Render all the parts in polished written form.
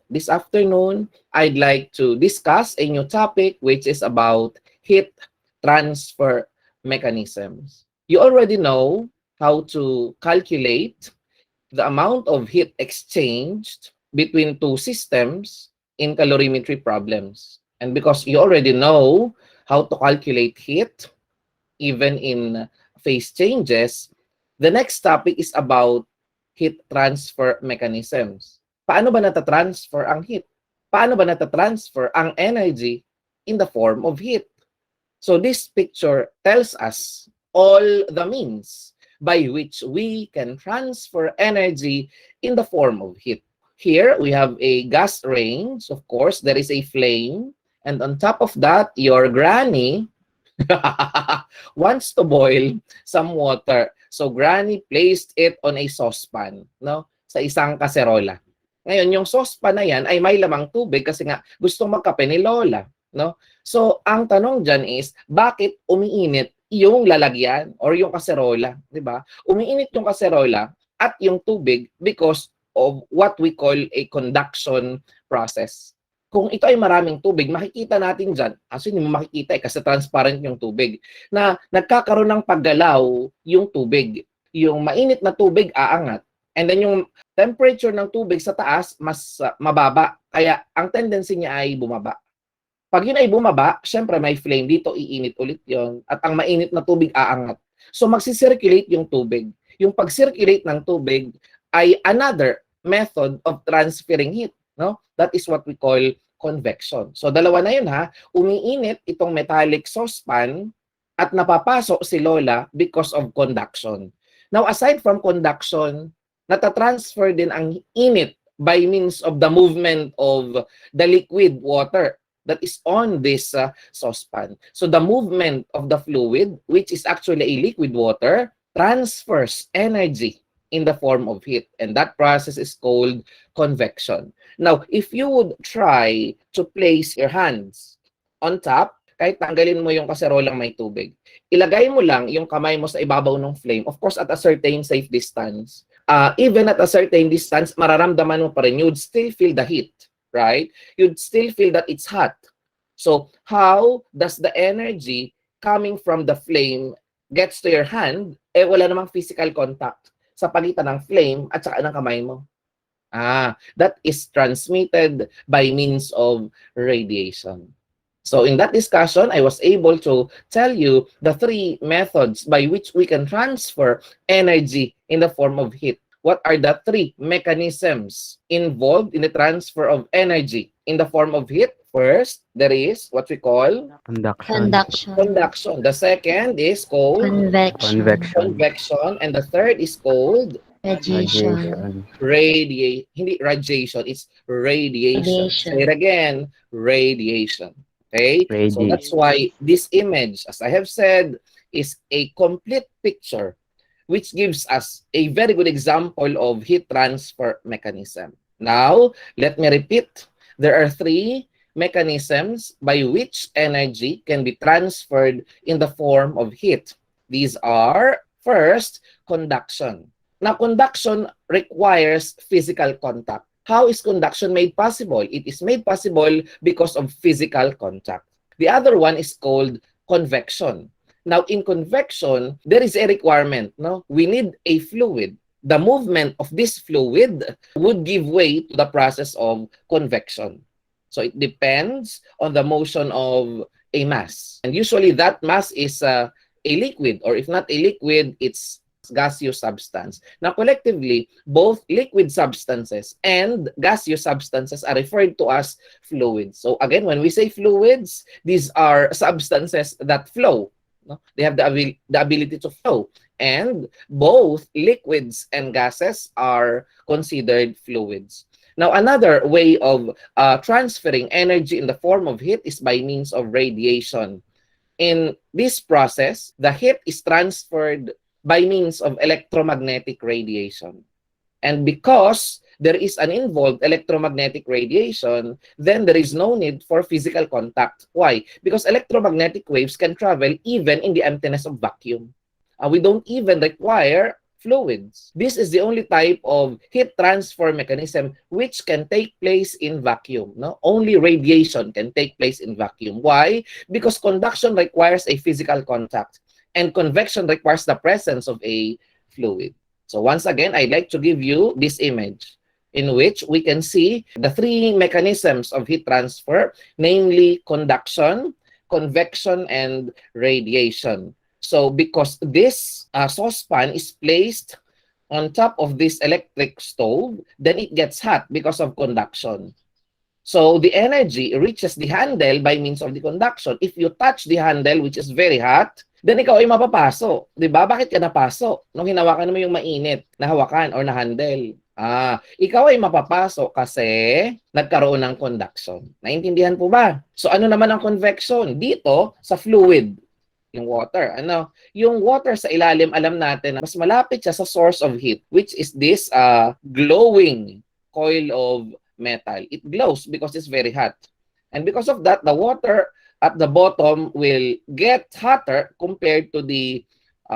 this afternoon, I'd like to discuss a new topic which is about heat transfer mechanisms. You already know how to calculate the amount of heat exchanged between two systems in calorimetry problems. And because you already know how to calculate heat, even in phase changes, the next topic is about heat transfer mechanisms. Paano ba natatransfer ang heat? Paano ba natatransfer ang energy in the form of heat? So this picture tells us all the means by which we can transfer energy in the form of heat. Here we have a gas range. Of course, there is a flame. And on top of that, your granny wants to boil some water. So granny placed it on a saucepan, no? Sa isang kaserola. Ngayon, yung saucepan na yan ay may lamang tubig kasi nga gusto magkape ni Lola, no? So ang tanong diyan is, bakit umiinit yung lalagyan or yung kaserola, 'di ba? Umiinit yung kaserola at yung tubig because of what we call a conduction process. Kung ito ay maraming tubig, makikita natin dyan, actually hindi mo makikita kasi transparent yung tubig, na nagkakaroon ng paggalaw yung tubig. Yung mainit na tubig aangat, and then yung temperature ng tubig sa taas mas mababa, kaya ang tendency niya ay bumaba. Pag yun ay bumaba, syempre may flame dito, iinit ulit yon at ang mainit na tubig aangat. So magsisirculate yung tubig. Yung pag-circulate ng tubig ay another method of transferring heat. No? That is what we call convection. So dalawa na yun ha. Umiinit itong metallic saucepan at napapasok si Lola because of conduction. Now aside from conduction, natatransfer din ang init by means of the movement of the liquid water that is on this saucepan. So the movement of the fluid, which is actually a liquid water, transfers energy in the form of heat, and that process is called convection. Now, if you would try to place your hands on top, kahit tanggalin mo yung kaserolang may tubig, ilagay mo lang yung kamay mo sa ibabaw ng flame, of course at a certain safe distance. Even at a certain distance, mararamdaman mo pa rin, you'd still feel the heat, right? You'd still feel that it's hot. So, how does the energy coming from the flame gets to your hand? Wala namang physical contact sa pagitan ng flame at saka ng kamay mo. That is transmitted by means of radiation. So in that discussion, I was able to tell you the three methods by which we can transfer energy in the form of heat. What are the three mechanisms involved in the transfer of energy in the form of heat? First, there is what we call conduction. The second is called convection. And the third is called Radiation. radiation. It's radiation. Say it again, radiation. Okay? So that's why this image, as I have said, is a complete picture which gives us a very good example of heat transfer mechanism. Now, let me repeat. There are three mechanisms by which energy can be transferred in the form of heat. These are, first, conduction. Now, conduction requires physical contact. How is conduction made possible? It is made possible because of physical contact. The other one is called convection. Now, in convection, there is a requirement. No? We need a fluid. The movement of this fluid would give way to the process of convection. So it depends on the motion of a mass. And usually that mass is a liquid, or if not a liquid, it's gaseous substance. Now collectively, both liquid substances and gaseous substances are referred to as fluids. So again, when we say fluids, these are substances that flow. No? They have the ability to flow. And both liquids and gases are considered fluids. Now, another way of transferring energy in the form of heat is by means of radiation. In this process, the heat is transferred by means of electromagnetic radiation. And because there is an involved electromagnetic radiation, then there is no need for physical contact. Why? Because electromagnetic waves can travel even in the emptiness of vacuum. We don't even require fluids. This is the only type of heat transfer mechanism which can take place in vacuum. No? Only radiation can take place in vacuum. Why? Because conduction requires a physical contact and convection requires the presence of a fluid. So once again, I'd like to give you this image in which we can see the three mechanisms of heat transfer, namely conduction, convection, and radiation. So because this saucepan is placed on top of this electric stove, then it gets hot because of conduction. So the energy reaches the handle by means of the conduction. If you touch the handle, which is very hot, then ikaw ay mapapaso. Diba? Bakit ka napaso? Nung hinawakan mo yung mainit na hawakan or na handle. Ikaw ay mapapaso kasi nagkaroon ng conduction. Naintindihan po ba? So ano naman ang convection? Dito sa fluid, yung water. Yung water sa ilalim, alam natin na mas malapit siya sa source of heat, which is this glowing coil of metal. It glows because it's very hot. And because of that, the water at the bottom will get hotter compared to the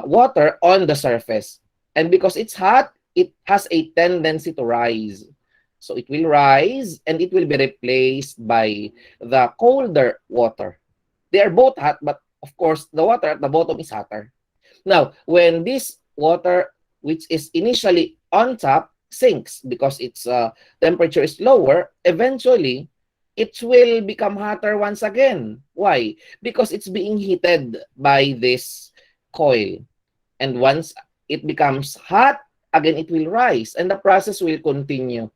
water on the surface. And because it's hot, it has a tendency to rise. So it will rise and it will be replaced by the colder water. They are both hot, but of course, the water at the bottom is hotter. Now, when this water, which is initially on top, sinks because its temperature is lower, eventually, it will become hotter once again. Why? Because it's being heated by this coil. And once it becomes hot, again, it will rise and the process will continue.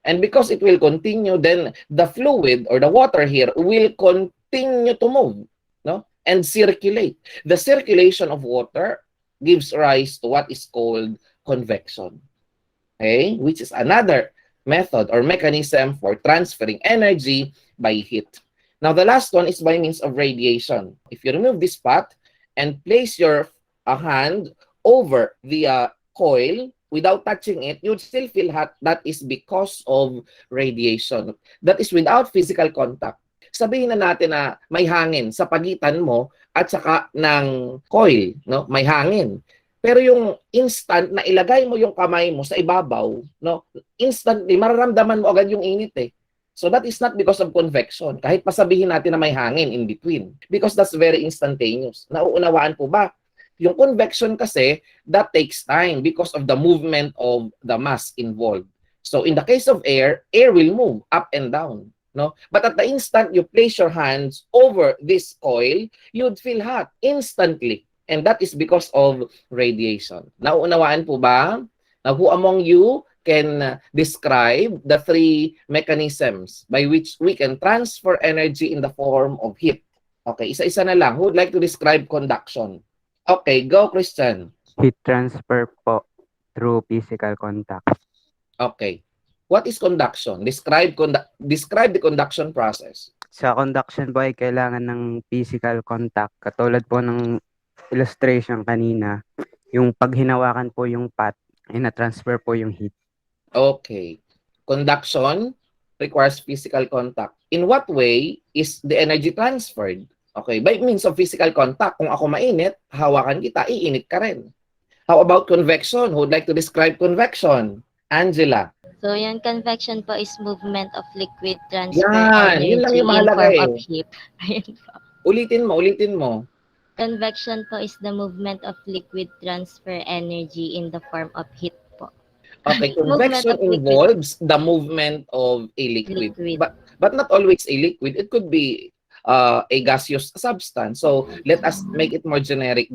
And because it will continue, then the fluid or the water here will continue to move, no? And circulate. The circulation of water gives rise to what is called convection. Okay? Which is another method or mechanism for transferring energy by heat. Now, the last one is by means of radiation. If you remove this pot and place your hand over the coil without touching it, you'd still feel hot. That is because of radiation. That is without physical contact. Sabihin na natin na may hangin sa pagitan mo at saka ng coil, no? May hangin. Pero yung instant na ilagay mo yung kamay mo sa ibabaw, no? Instantly mararamdaman mo agad yung init eh. So that is not because of convection. Kahit pa sabihin natin na may hangin in between, because that's very instantaneous. Nauunawaan po ba? Yung convection kasi, that takes time because of the movement of the mass involved. So in the case of air, air will move up and down. No? But at the instant you place your hands over this coil, you'd feel hot instantly. And that is because of radiation. Nauunawaan po ba? Now, who among you can describe the three mechanisms by which we can transfer energy in the form of heat? Okay, isa-isa na lang. Who would like to describe conduction? Okay, go, Christian. Heat transfer po through physical contact. Okay. What is conduction? Describe the conduction process. Sa conduction po ay kailangan ng physical contact. Katulad po ng illustration kanina, yung pag hinawakan po yung pot, ay na-transfer po yung heat. Okay. Conduction requires physical contact. In what way is the energy transferred? Okay, by means of physical contact. Kung ako mainit, hawakan kita, iinit ka rin. How about convection? Who would like to describe convection? Angela. So, yan, convection po is movement of liquid transfer Yan, yun lang energy yung in mahalaga form eh. of heat. Ayun po. Ulitin mo. Convection po is the movement of liquid transfer energy in the form of heat po. Okay, Movement convection of liquid. involves the movement of a liquid. But not always a liquid. It could be a gaseous substance. So let us make it more generic.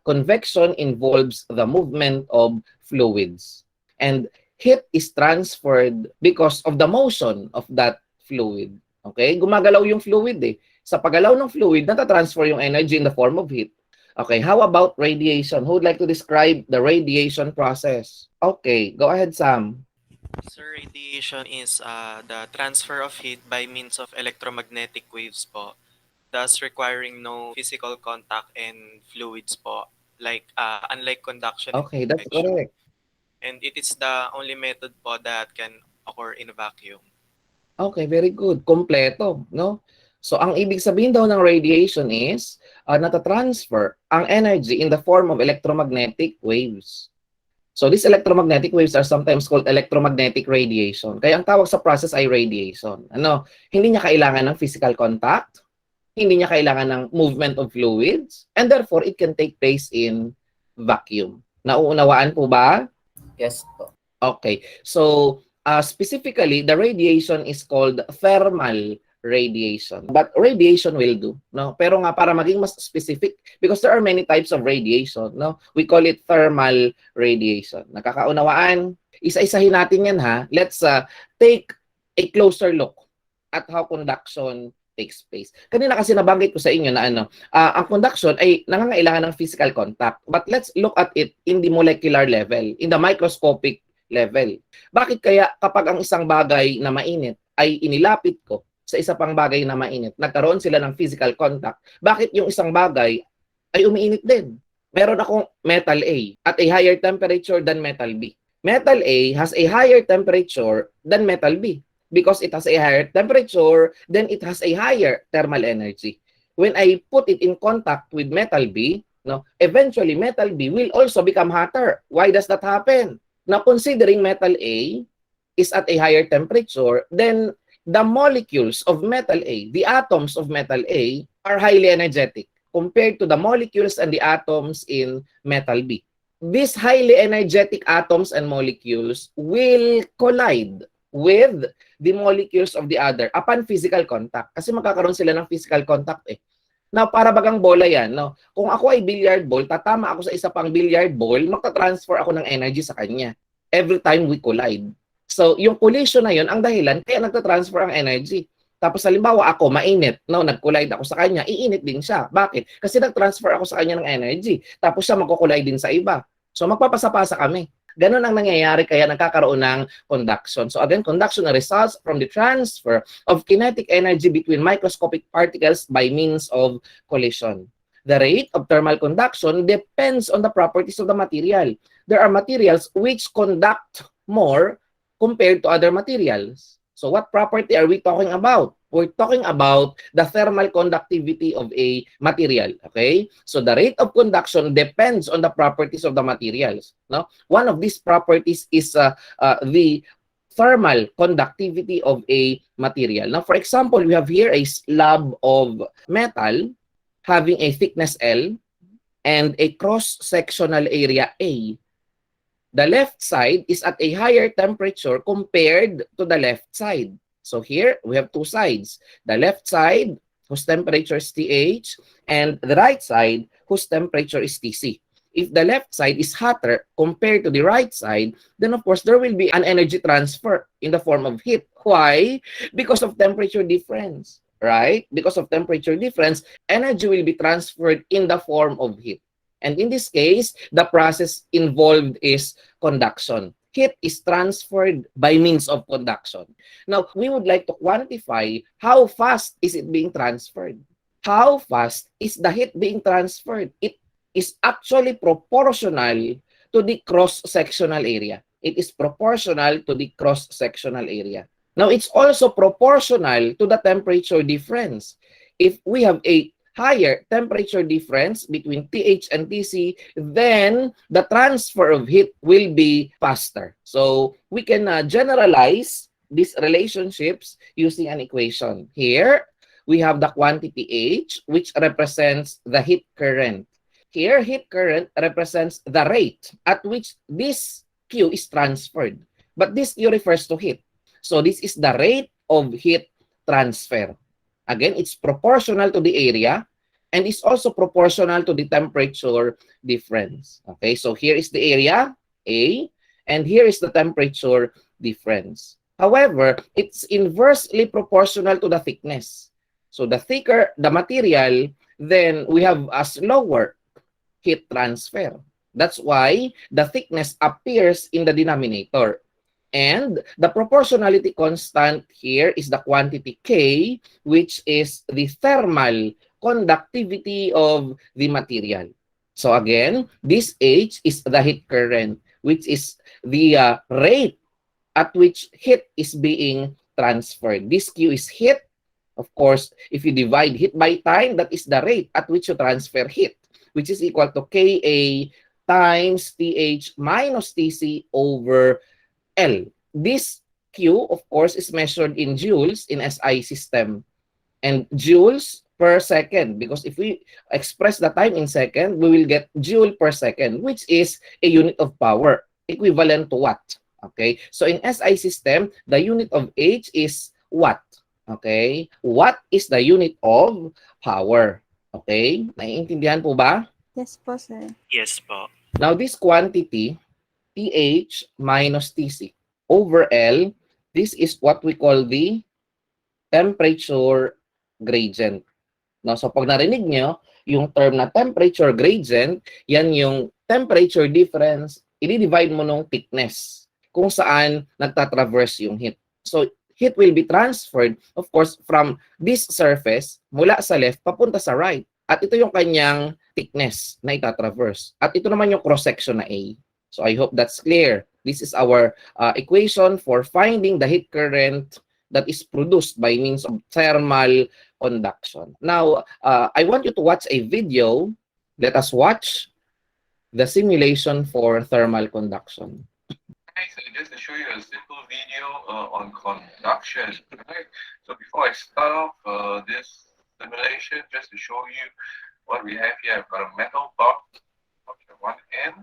Convection involves the movement of fluids. And heat is transferred because of the motion of that fluid. Okay? Gumagalaw yung fluid eh. Sa paggalaw ng fluid, natatransfer yung energy in the form of heat. Okay, how about radiation? Who would like to describe the radiation process? Okay, go ahead, Sam. So radiation is the transfer of heat by means of electromagnetic waves po, thus requiring no physical contact and fluids po, like unlike conduction and Okay, that's convection. correct. And it is the only method po that can occur in a vacuum. Okay, very good. Kompleto, no? So, ang ibig sabihin daw ng radiation is natatransfer ang energy in the form of electromagnetic waves. So these electromagnetic waves are sometimes called electromagnetic radiation. Kaya ang tawag sa process ay radiation. Ano? Hindi niya kailangan ng physical contact, hindi niya kailangan ng movement of fluids, and therefore it can take place in vacuum. Nauunawaan po ba? Yes po. Okay. So, specifically, the radiation is called thermal radiation. But radiation will do, no? Pero nga para maging mas specific, because there are many types of radiation, no? We call it thermal radiation. Nakakaunawaan? Isa-isahin natin yan, ha? Let's take a closer look at how conduction takes place. Kanina kasi nabanggit ko sa inyo na ang conduction ay nangangailangan ng physical contact. But let's look at it in the molecular level, in the microscopic level. Bakit kaya kapag ang isang bagay na mainit ay inilapit ko sa isa pang bagay na mainit, nagkaroon sila ng physical contact, bakit yung isang bagay ay umiinit din? Meron akong metal A at a higher temperature than metal B. Metal A has a higher temperature than metal B. Because it has a higher temperature, then it has a higher thermal energy. When I put it in contact with metal B, no, eventually metal B will also become hotter. Why does that happen? Now, considering metal A is at a higher temperature, then the molecules of metal A, the atoms of metal A, are highly energetic compared to the molecules and the atoms in metal B. These highly energetic atoms and molecules will collide with the molecules of the other upon physical contact. Kasi magkakaroon sila ng physical contact eh. Now, para bagang bola yan, no? Kung ako ay billiard ball, tatama ako sa isa pang billiard ball, magta-transfer ako ng energy sa kanya every time we collide. So, yung collision na yun, ang dahilan, kaya nagta-transfer ang energy. Tapos, halimbawa ako, mainit, no? Nag-collide ako sa kanya, iinit din siya. Bakit? Kasi nag-transfer ako sa kanya ng energy. Tapos siya magko-collide din sa iba. So, magpapasa-pasa kami. Ganun ang nangyayari kaya nagkakaroon ng conduction. So again, conduction results from the transfer of kinetic energy between microscopic particles by means of collision. The rate of thermal conduction depends on the properties of the material. There are materials which conduct more compared to other materials. So what property are we talking about? We're talking about the thermal conductivity of a material, okay? So the rate of conduction depends on the properties of the materials, no? One of these properties is the thermal conductivity of a material. Now, for example, we have here a slab of metal having a thickness L and a cross-sectional area A. The left side is at a higher temperature compared to the left side. So here, we have two sides. The left side, whose temperature is TH, and the right side, whose temperature is TC. If the left side is hotter compared to the right side, then of course, there will be an energy transfer in the form of heat. Why? Because of temperature difference, right? Because of temperature difference, energy will be transferred in the form of heat. And in this case, the process involved is conduction. Heat is transferred by means of conduction. Now, we would like to quantify how fast is it being transferred. How fast is the heat being transferred? It is actually proportional to the cross-sectional area. It is proportional to the cross-sectional area. Now, it's also proportional to the temperature difference. If we have a higher temperature difference between TH and TC, then the transfer of heat will be faster. So we can generalize these relationships using an equation. Here, we have the quantity H, which represents the heat current. Here, heat current represents the rate at which this Q is transferred. But this Q refers to heat. So this is the rate of heat transfer. Again, it's proportional to the area and is also proportional to the temperature difference. Okay, so here is the area, A, and here is the temperature difference. However, it's inversely proportional to the thickness. So the thicker the material, then we have a slower heat transfer. That's why the thickness appears in the denominator. And the proportionality constant here is the quantity K, which is the thermal conductivity of the material. So again, this H is the heat current, which is the rate at which heat is being transferred. This Q is heat. Of course, if you divide heat by time, that is the rate at which you transfer heat, which is equal to Ka times TH minus TC over L. This Q, of course, is measured in joules in SI system and joules per second, because if we express the time in second, we will get joule per second, which is a unit of power, equivalent to watt. Okay? So in SI system, the unit of H is watt. Okay? Watt is the unit of power. Okay? Naiintindihan po ba? Yes po, sir. Yes po. Now, this quantity, TH minus TC over L, this is what we call the temperature gradient. No, so pag narinig nyo, yung term na temperature gradient, yan yung temperature difference, i-divide mo nung thickness kung saan nagtatraverse yung heat. So, heat will be transferred, of course, from this surface, mula sa left, papunta sa right. At ito yung kanyang thickness na itatraverse. At ito naman yung cross-section na A. So, I hope that's clear. This is our equation for finding the heat current that is produced by means of thermal conduction. Now, I want you to watch a video. Let us watch the simulation for thermal conduction. Okay, so just to show you a simple video on conduction, right? So before I start off this simulation, just to show you what we have here, I've got a metal bar on one end,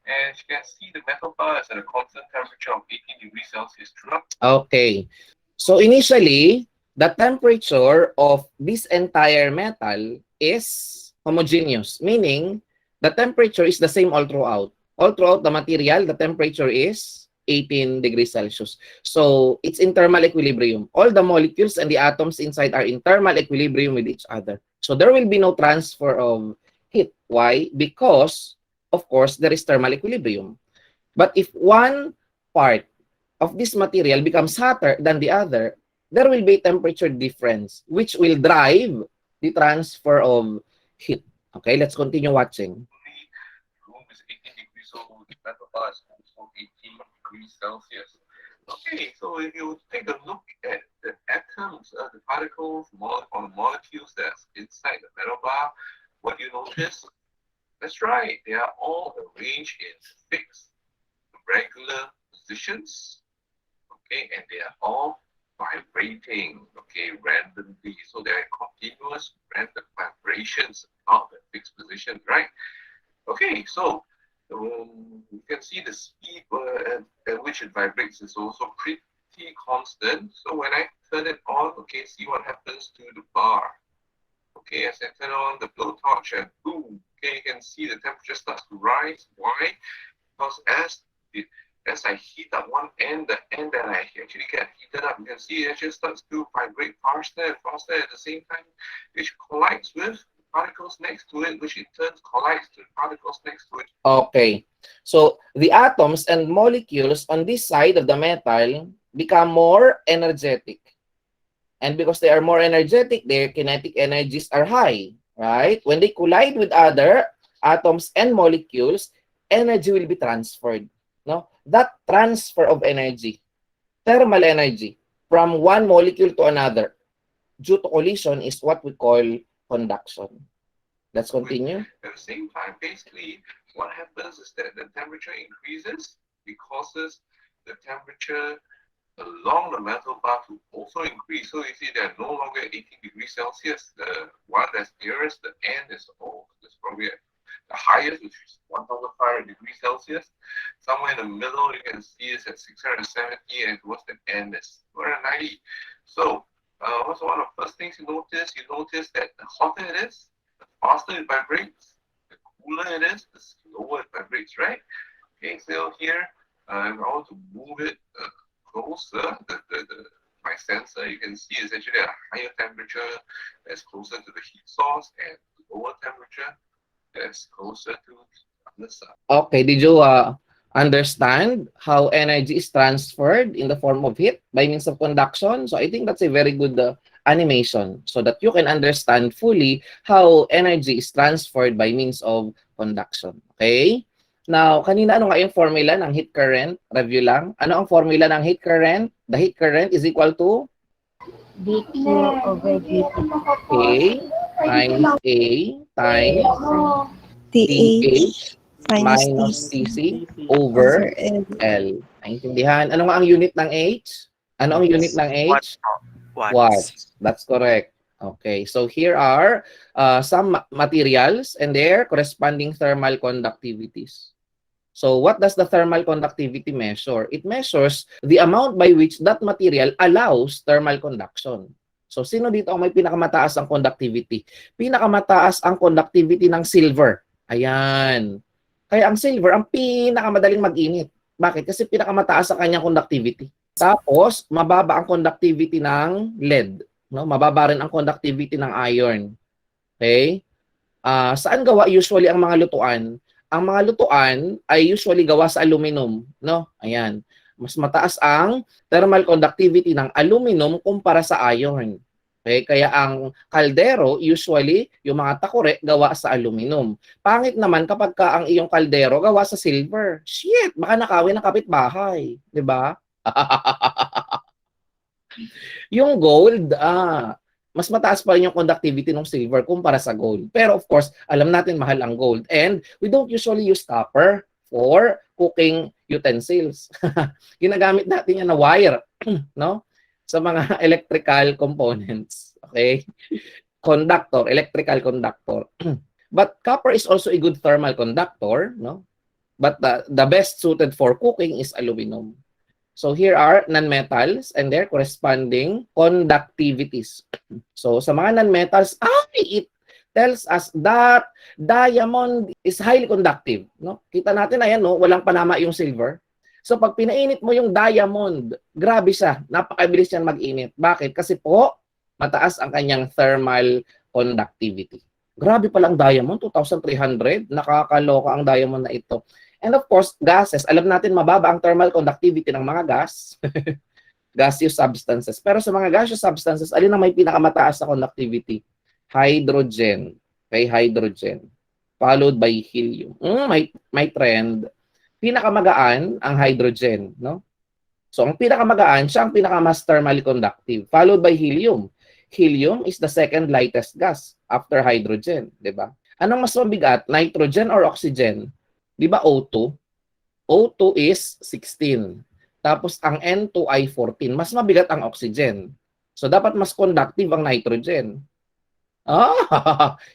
and as you can see, the metal bar is at a constant temperature of 18 degrees Celsius throughout. Okay. So initially, the temperature of this entire metal is homogeneous, meaning the temperature is the same all throughout. All throughout the material, the temperature is 18 degrees Celsius. So it's in thermal equilibrium. All the molecules and the atoms inside are in thermal equilibrium with each other. So there will be no transfer of heat. Why? Because, of course, there is thermal equilibrium. But if one part of this material becomes hotter than the other, there will be temperature difference, which will drive the transfer of heat. Okay, let's continue watching. The room is 18 degrees, so the metal bar is also 18 degrees Celsius. Okay, so if you take a look at the atoms, the particles, or molecules that's inside the metal bar, what do you notice? That's right, they are all arranged in fixed, regular positions. Okay, and they are all vibrating, okay, randomly. So they are continuous random vibrations, not a fixed position, right? Okay, so you can see the speed at which it vibrates is also pretty constant. So when I turn it on, okay, see what happens to the bar. Okay, as I turn on the blowtorch and boom, okay, you can see the temperature starts to rise. Why? Because as I heat up one end, the end that I actually get heated up, you can see it just starts to vibrate faster and faster at the same time, which collides with particles next to it, which in turn collides to particles next to it. Okay. So the atoms and molecules on this side of the metal become more energetic. And because they are more energetic, their kinetic energies are high, right? When they collide with other atoms and molecules, energy will be transferred. No? That transfer of energy, thermal energy, from one molecule to another due to collision is what we call conduction. Let's continue. At the same time, basically, what happens is that the temperature increases. It causes the temperature along the metal bar to also increase. So you see they're no longer 18 degrees Celsius. The one that's nearest the end is probably the highest, which is 1,500 degrees Celsius. Somewhere in the middle, you can see it's at 670, and towards the end is 290. So what's one of the first things you notice? You notice that the hotter it is, the faster it vibrates. The cooler it is, the slower it vibrates, right? Okay, so here, if I want to move it closer, my sensor, you can see is actually at a higher temperature that's closer to the heat source, and lower temperature that's closer to the sun. Okay, did you understand how energy is transferred in the form of heat by means of conduction? So I think that's a very good animation so that you can understand fully how energy is transferred by means of conduction. Okay? Now, kanina ano nga yung formula ng heat current? Review lang. Ano ang formula ng heat current? The heat current is equal to dq over dt. A times A times TH TH minus TC over L. Naintindihan? Ano nga ang unit ng H? Ano ang unit ng Watts H? po. Watts. Watts. That's correct. Okay, so here are some materials and their corresponding thermal conductivities. So what does the thermal conductivity measure? It measures the amount by which that material allows thermal conduction. So sino dito ang may pinakamataas ang conductivity? Pinakamataas ang conductivity ng silver. Ayan. Kaya ang silver ang pinakamadaling mag-init. Bakit? Kasi pinakamataas ang kanyang conductivity. Tapos, mababa ang conductivity ng lead. No? Mababa rin ang conductivity ng iron. Okay? Saan gawa usually ang mga lutuan? Ang mga lutuan ay usually gawa sa aluminum. No? Ayan. Mas mataas ang thermal conductivity ng aluminum kumpara sa iron. Okay? Kaya ang kaldero, usually, yung mga takore, gawa sa aluminum. Pangit naman kapag ang iyong kaldero gawa sa silver. Shit! Baka nakawin ng kapitbahay. Diba? Yung gold, mas mataas pa rin yung conductivity ng silver kumpara sa gold. Pero of course, alam natin mahal ang gold. And we don't usually use copper for cooking utensils. Ginagamit natin yan na wire, no? Sa mga electrical components. Okay? Conductor, electrical conductor. But copper is also a good thermal conductor, no? But the best suited for cooking is aluminum. So here are nonmetals and their corresponding conductivities. So sa mga nonmetals, it tells us that diamond is highly conductive. No? Kita natin, ayan, no? Walang panama yung silver. So pag pinainit mo yung diamond, grabe siya. Napakabilis yan mag-init. Bakit? Kasi po, mataas ang kanyang thermal conductivity. Grabe palang diamond, 2,300. Nakakaloka ang diamond na ito. And of course, gases. Alam natin mababa ang thermal conductivity ng mga gas. Gaseous substances. Pero sa mga gaseous substances, alin ang may pinakamataas na conductivity? Hydrogen. Okay, hydrogen. Followed by helium. May trend. Pinakamagaan ang hydrogen, no? So ang pinakamagaan, siya ang pinakamas thermally conductive. Followed by helium. Helium is the second lightest gas after hydrogen, 'di ba? Anong mas mabigat, nitrogen or oxygen? 'Di ba O2? O2 is 16. Tapos ang N2 ay 14. Mas mabigat ang oxygen. So dapat mas conductive ang nitrogen.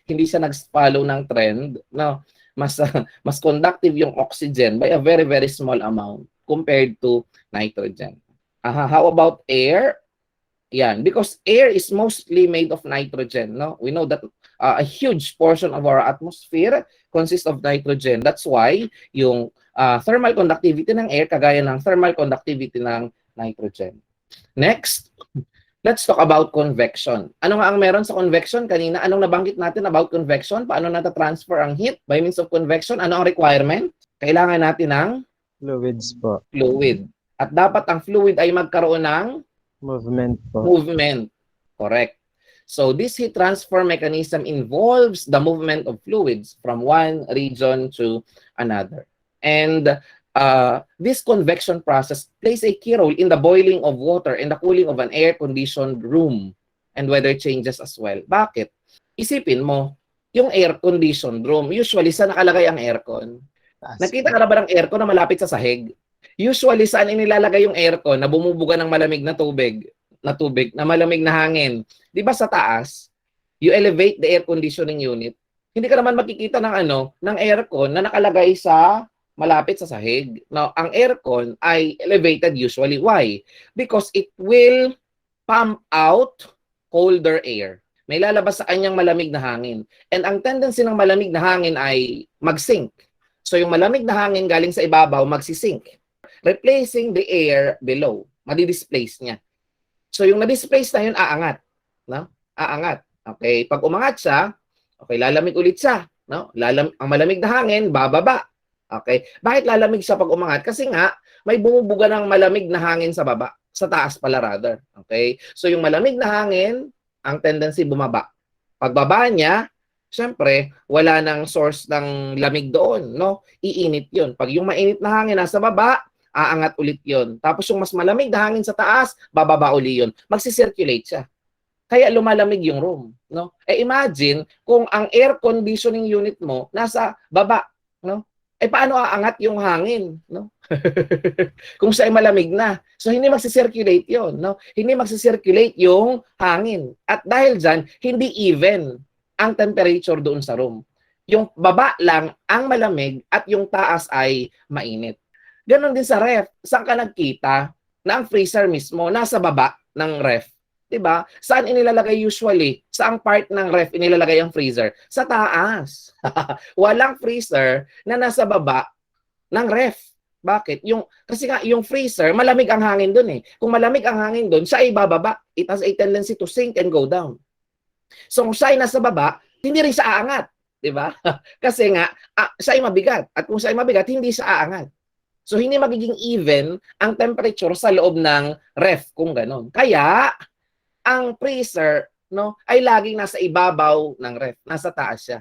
Hindi siya nag-follow ng trend, no? Mas conductive yung oxygen by a very very small amount compared to nitrogen. How about air? Yan, because air is mostly made of nitrogen, no? We know that a huge portion of our atmosphere consists of nitrogen. That's why yung thermal conductivity ng air kagaya ng thermal conductivity ng nitrogen. Next, let's talk about convection. Ano nga ang meron sa convection? Kanina, anong nabanggit natin about convection? Paano nata-transfer ang heat by means of convection? Ano ang requirement? Kailangan natin ng Fluids po. fluid. At dapat ang fluid ay magkaroon ng Movement po. movement. Correct. So this heat transfer mechanism involves the movement of fluids from one region to another. And this convection process plays a key role in the boiling of water and the cooling of an air-conditioned room and weather changes as well. Bakit? Isipin mo, yung air-conditioned room, usually saan nakalagay ang aircon? Nakita ka na ba ng aircon na malapit sa sahig? Usually, saan inilalagay yung aircon na bumubuga ng malamig na tubig, na malamig na hangin? Di ba sa taas, you elevate the air conditioning unit. Hindi ka naman makikita ng aircon na nakalagay sa malapit sa sahig. Now, ang aircon ay elevated usually. Why? Because it will pump out colder air. May lalabas sa kanyang malamig na hangin. And ang tendency ng malamig na hangin ay mag-sink. So, yung malamig na hangin galing sa ibabaw, magsisink, replacing the air below. Madi-displace niya. So, yung na-displace na yun, aangat. No? Aangat. Okay. Pag umangat siya, okay, lalamig ulit siya. No? Ang malamig na hangin, bababa. Okay. Bakit lalamig siya pag umangat? Kasi nga, may bumubuga ng malamig na hangin sa baba. Sa taas pala rather. Okay. So, yung malamig na hangin, ang tendency bumaba. Pagbaba niya, siyempre, wala nang source ng lamig doon. No? Iinit yun. Pag yung mainit na hangin nasa baba, aangat ulit yon. Tapos yung mas malamig na hangin sa taas, bababa uli yun. Magsi-circulate siya. Kaya lumalamig yung room. No? Imagine kung ang air conditioning unit mo nasa baba. No? Eh paano aangat yung hangin, no? Kung siya ay malamig na. So hindi magsi-circulate 'yon, no? Hindi magsi-circulate yung hangin. At dahil diyan, hindi even ang temperature doon sa room. Yung baba lang ang malamig at yung taas ay mainit. Ganon din sa ref. Saan ka nagkita na ang freezer mismo nasa baba ng ref? 'Di ba? Saan inilalagay usually? Saang part ng ref inilalagay ang freezer? Sa taas. Walang freezer na nasa baba ng ref. Bakit? Kasi nga, yung freezer, malamig ang hangin doon eh. Kung malamig ang hangin doon, siya ay bababa. It has a tendency to sink and go down. So kung siya ay nasa baba, hindi rin siya aangat. Di ba? Kasi nga, siya ay mabigat. At kung siya ay mabigat, hindi siya aangat. So hindi magiging even ang temperature sa loob ng ref kung ganon. Kaya, ang freezer, no, ay laging nasa ibabaw ng ref. Nasa taas siya.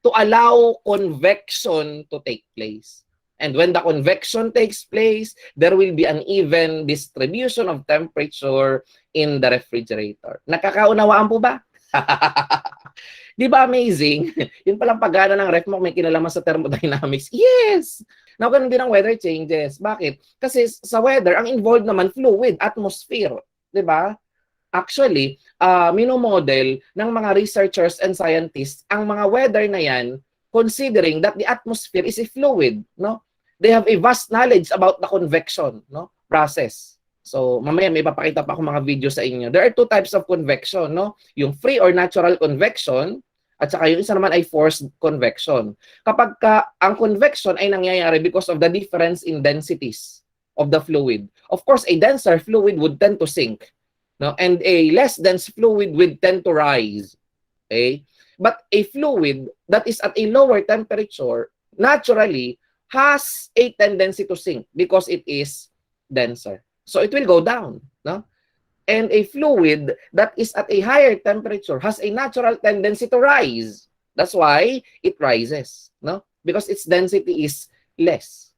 To allow convection to take place. And when the convection takes place, there will be an even distribution of temperature in the refrigerator. Nakakaunawaan po ba? Di ba amazing? Yun palang paggana ng ref mo may kinalaman sa thermodynamics. Yes! Now, ganun din ang weather changes. Bakit? Kasi sa weather, ang involved naman fluid, atmosphere. Di ba? Actually, minomodel ng mga researchers and scientists ang mga weather na yan considering that the atmosphere is a fluid, no? They have a vast knowledge about the convection, no, process. So, mamaya may papakita pa ako mga video sa inyo. There are two types of convection, no? Yung free or natural convection at saka yung isa naman ay forced convection. Kapag ang convection ay nangyayari because of the difference in densities of the fluid. Of course, a denser fluid would tend to sink. No? And a less dense fluid will tend to rise. Okay? But a fluid that is at a lower temperature naturally has a tendency to sink because it is denser. So it will go down. No? And a fluid that is at a higher temperature has a natural tendency to rise. That's why it rises. No? Because its density is less.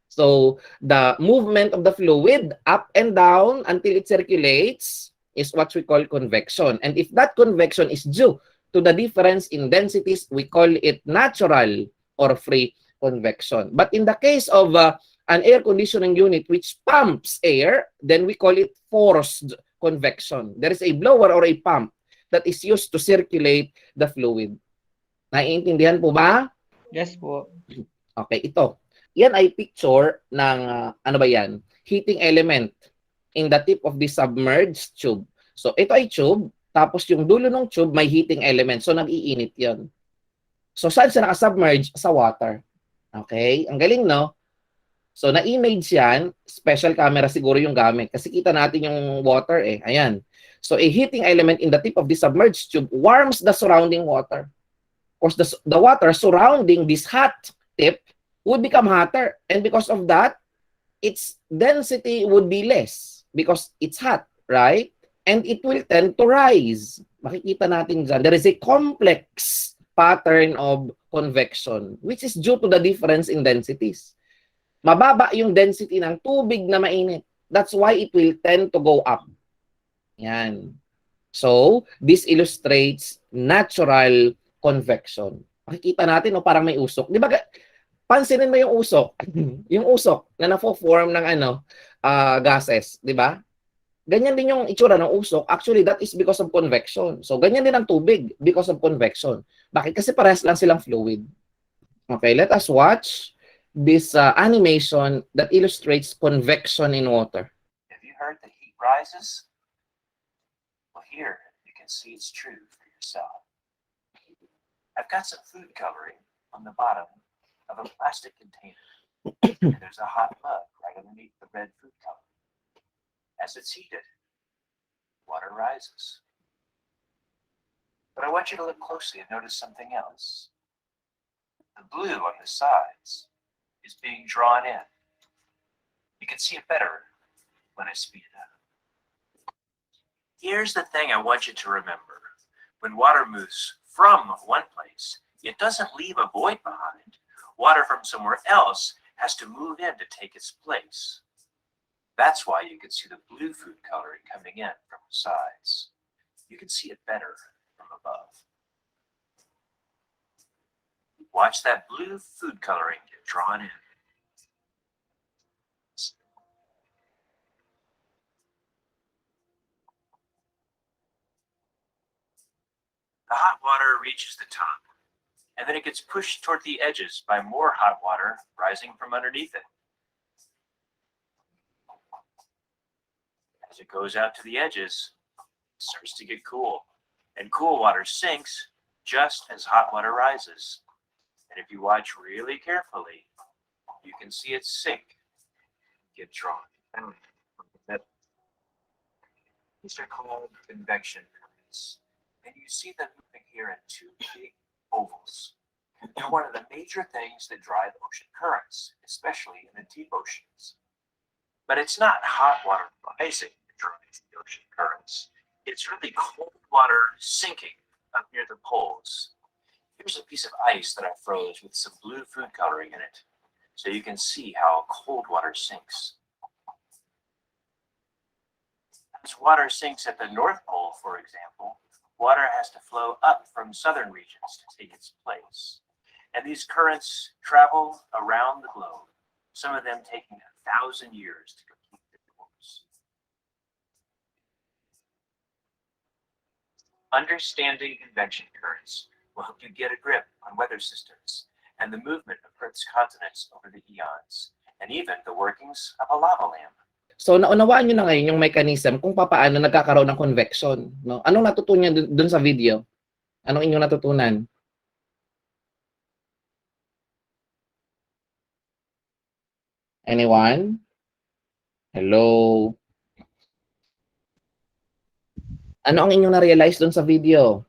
So the movement of the fluid up and down until it circulates is what we call convection. And if that convection is due to the difference in densities, we call it natural or free convection. But in the case of an air conditioning unit which pumps air, then we call it forced convection. There is a blower or a pump that is used to circulate the fluid. Naiintindihan po ba? Yes po. Okay, ito. Yan ay picture ng, ano ba yan? Heating element in the tip of the submerged tube. So, ito ay tube, tapos yung dulo ng tube may heating element. So, nag-iinit yon. So, saan siya nakasubmerge? Sa water. Okay? Ang galing, no? So, na-image yan. Special camera siguro yung gamit. Kasi kita natin yung water eh. Ayan. So, a heating element in the tip of the submerged tube warms the surrounding water. Of course, the water surrounding this hot tip would become hotter. And because of that, its density would be less because it's hot, right? And it will tend to rise. Makikita natin dyan. There is a complex pattern of convection which is due to the difference in densities. Mababa yung density ng tubig na mainit. That's why it will tend to go up. Yan. So, this illustrates natural convection. Makikita natin, no, parang may usok. Di ba, pansinin mo yung usok. Yung usok na na-form ng gases, di ba? Ganyan din yung itsura ng usok. Actually, that is because of convection. So, ganyan din ang tubig because of convection. Bakit? Kasi parehas lang silang fluid. Okay, let us watch this animation that illustrates convection in water. Have you heard that heat rises? Well, here you can see it's true for yourself. I've got some food coloring on the bottom of a plastic container. And there's a hot mug right underneath the red food coloring. As it's heated, water rises. But I want you to look closely and notice something else. The blue on the sides is being drawn in. You can see it better when I speed it up. Here's the thing I want you to remember. When water moves from one place, it doesn't leave a void behind. Water from somewhere else has to move in to take its place. That's why you can see the blue food coloring coming in from the sides. You can see it better from above. Watch that blue food coloring get drawn in. The hot water reaches the top, and then it gets pushed toward the edges by more hot water rising from underneath it. As it goes out to the edges, it starts to get cool, and cool water sinks just as hot water rises. And if you watch really carefully, you can see it sink and get drawn down from the middle. These are called convection currents, and you see them moving here in two big ovals. They're one of the major things that drive ocean currents, especially in the deep oceans. But it's not hot water rising that drives the ocean currents. It's really cold water sinking up near the poles. Here's a piece of ice that I froze with some blue food coloring in it, so you can see how cold water sinks. As water sinks at the North Pole, for example, water has to flow up from southern regions to take its place. And these currents travel around the globe, some of them taking 1,000 years to complete their course. Understanding convection currents will help you get a grip on weather systems and the movement of Earth's continents over the eons, and even the workings of a lava lamp. So naunawaan niyo na ngayon yung mechanism kung paano nagkakaroon ng convection, no? Anong natutunan niyo dun sa video? Anong inyong natutunan? Anyone? Hello? Ano ang inyong na-realize dun sa video?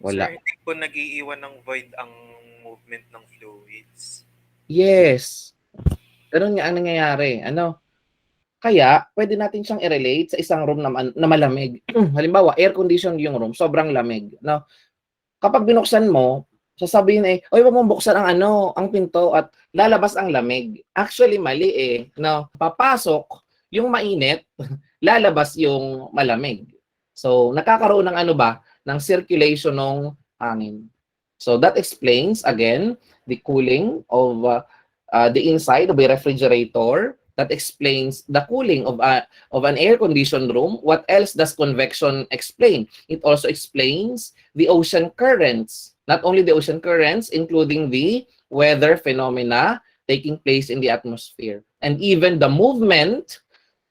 Wala. Sir, hindi po nag-iiwan ng void ang movement ng fluids. Yes. Ganun nga ang nangyayari. Kaya, pwede natin siyang i-relate sa isang room na malamig. Halimbawa, air-conditioned yung room, sobrang lamig. No? Kapag binuksan mo, sasabihin oy, wag mong buksan ang pinto at lalabas ang lamig. Actually, mali No? Papasok yung mainit, lalabas yung malamig. So, nakakaroon ng ng circulation ng hangin. So, that explains, again, the cooling of the inside of a refrigerator. That explains the cooling of an air-conditioned room. What else does convection explain? It also explains the ocean currents. Not only the ocean currents, including the weather phenomena taking place in the atmosphere. And even the movement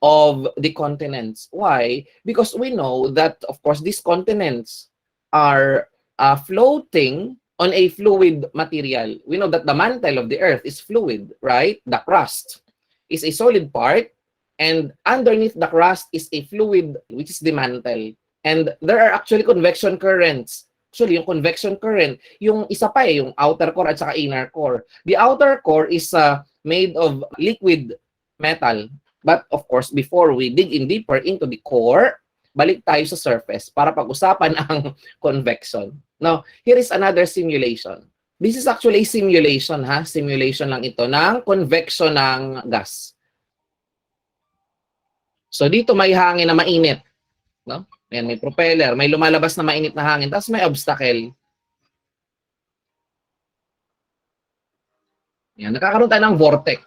of the continents. Why? Because we know that, of course, these continents are floating on a fluid material. We know that the mantle of the earth is fluid, right? The crust is a solid part, and underneath the crust is a fluid, which is the mantle. And there are actually convection currents. Actually, yung convection current, yung isa pa yung outer core at saka inner core. The outer core is made of liquid metal. But of course, before we dig in deeper into the core, balik tayo sa surface para pag-usapan ang convection. Now, here is another simulation. This is actually a simulation, Simulation lang ito ng convection ng gas. So dito may hangin na mainit, no? Ayan, may propeller, may lumalabas na mainit na hangin, tapos may obstacle. Ayan, nakakaroon tayo ng vortex.